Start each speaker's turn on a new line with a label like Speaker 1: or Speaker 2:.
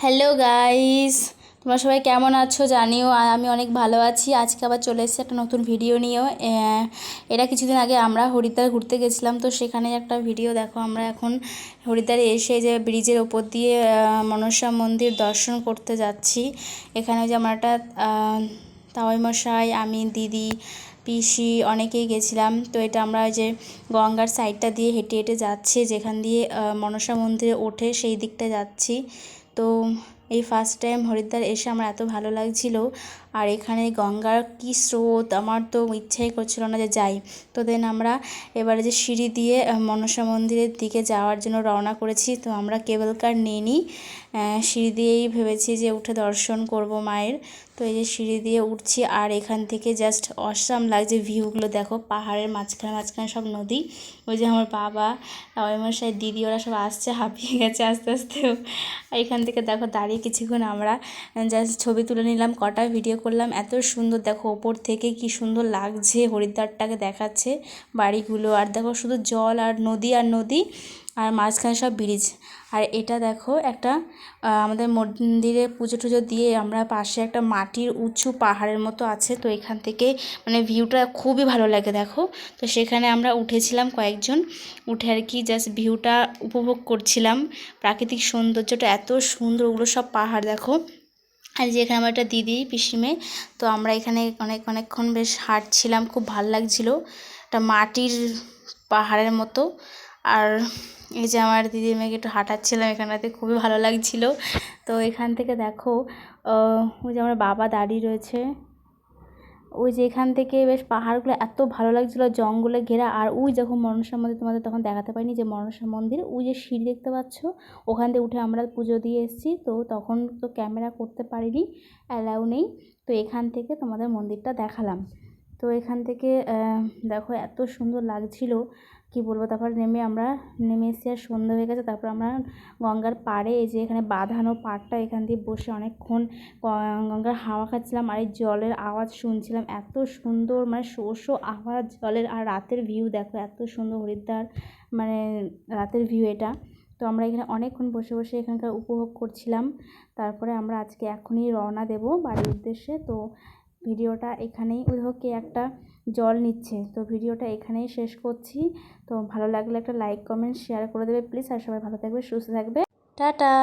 Speaker 1: Hello guys, তোমরা সবাই কেমন আছো জানিও। আর আমি অনেক ভালো আছি। আজকে আবার চলে এসেছি একটা নতুন ভিডিও নিয়েও। এটা কিছুদিন আগে আমরা হরিদ্বার ঘুরতে গেছিলাম, তো সেখানে একটা ভিডিও দেখো। আমরা এখন হরিদ্বারে এসে যে ব্রিজের ওপর দিয়ে মনসা মন্দির দর্শন করতে যাচ্ছি। এখানে যে আমরা একটা তাওয়াই মশাই, আমি, দিদি, পিসি অনেকেই গেছিলাম। তো এটা আমরা যে গঙ্গার সাইডটা দিয়ে হেঁটে হেঁটে যাচ্ছি, যেখান দিয়ে মনসা মন্দিরে ওঠে সেই দিকটা যাচ্ছি। তো এই ফার্স্ট টাইম হরিদ্বার এসে আমার এত ভালো লাগছিল। আর এখানে গঙ্গার কী স্রোত, আমার তো ইচ্ছাই করছিল না যে যাই। তো দেন আমরা এবারে যে সিঁড়ি দিয়ে মনসা মন্দিরের দিকে যাওয়ার জন্য রওনা করেছি। তো আমরা কেবল কার নিইনি, সিঁড়ি দিয়েই ভেবেছি যে উঠে দর্শন করব মায়ের। তো এই যে সিঁড়ি দিয়ে উঠছি, আর এখান থেকে জাস্ট অসাম লাগছে ভিউগুলো দেখো। পাহাড়ের মাঝখানে মাঝখানে সব নদী। ওই যে আমার বাবা, আমার সাথে দিদি, ওরা সব আসছে, হাঁপিয়ে গেছে আস্তে আস্তেও। এখান থেকে দেখো দাঁড়িয়ে কিছুক্ষণ আমরা জাস্ট ছবি তুলে নিলাম, কটা ভিডিও করলাম। এত সুন্দর দেখো, ওপর থেকে কি সুন্দর লাগছে, হরিদ্বারটাকে দেখাচ্ছে বাড়িগুলো। আর দেখো শুধু জল আর নদী আর নদী, আর মাঝখানে সব ব্রিজ। আর এটা দেখো একটা আমাদের মন্দিরে পুজো টুজো দিয়ে আমরা পাশে একটা মাটির উঁচু পাহাড়ের মতো আছে। তো এখান থেকে মানে ভিউটা খুবই ভালো লাগে দেখো। তো সেখানে আমরা উঠেছিলাম কয়েকজন, উঠে আর কি জাস্ট ভিউটা উপভোগ করছিলাম। প্রাকৃতিক সৌন্দর্যটা এত সুন্দর, ওগুলো সব পাহাড় দেখো। আর যে এখানে আমার একটা দিদি, পিসিমে। তো আমরা এখানে অনেকক্ষণ বেশ হাঁটছিলাম, খুব ভালো লাগছিলো। একটা মাটির পাহাড়ের মতো। আর এই যে আমার দিদির মেয়েকে একটু হাঁটাচ্ছিলাম এখানটাতে, খুবই ভালো লাগছিলো। তো এখান থেকে দেখো ওই যে আমার বাবা দাঁড়িয়ে রয়েছে। ওই যে এখান থেকে বেশ পাহাড়গুলো এত ভালো লাগছিলো, জঙ্গলে ঘেরা। আর ওই যখন মনসা মন্দির, তোমাদের তখন দেখাতে পারিনি যে মনসা মন্দির, ওই যে সিঁড়ি দেখতে পাচ্ছ, ওখান থেকে উঠে আমরা পুজো দিয়ে এসেছি। তো তখন তো ক্যামেরা করতে পারিনি, অ্যালাউ নেই। তো এখান থেকে তোমাদের মন্দিরটা দেখালাম। তো এখান থেকে দেখো এত সুন্দর লাগছিল, কি বলবো। তারপর আমরা নেমে এসেছি, আর সন্ধ্যা হয়ে গেছে। তারপর আমরা গঙ্গার পাড়ে, এই যে এখানে বাঁধানো পাড়টা, এখান দিয়ে বসে অনেকক্ষণ গঙ্গার হাওয়া খাচ্ছিলাম, আর এই জলের আওয়াজ শুনছিলাম। এত সুন্দর মানে শো শো আওয়াজ জলের। আর রাতের ভিউ দেখো এত সুন্দর হরিদ্বার, মানে রাতের ভিউ এটা। তো আমরা এখানে অনেকক্ষণ বসে বসে এখানকার উপভোগ করছিলাম। তারপরে আমরা আজকে এখনই রওনা দেব বাড়ির উদ্দেশ্যে। তো ভিডিওটা এখানেই, ওকে একটা জল নিচ্ছে। তো ভিডিওটা এখানেই শেষ করছি। তো ভালো লাগলে একটা লাইক, কমেন্ট, শেয়ার করে দেবে প্লিজ। আর সবাই ভালো থাকবে, সুস্থ থাকবে। টাটা।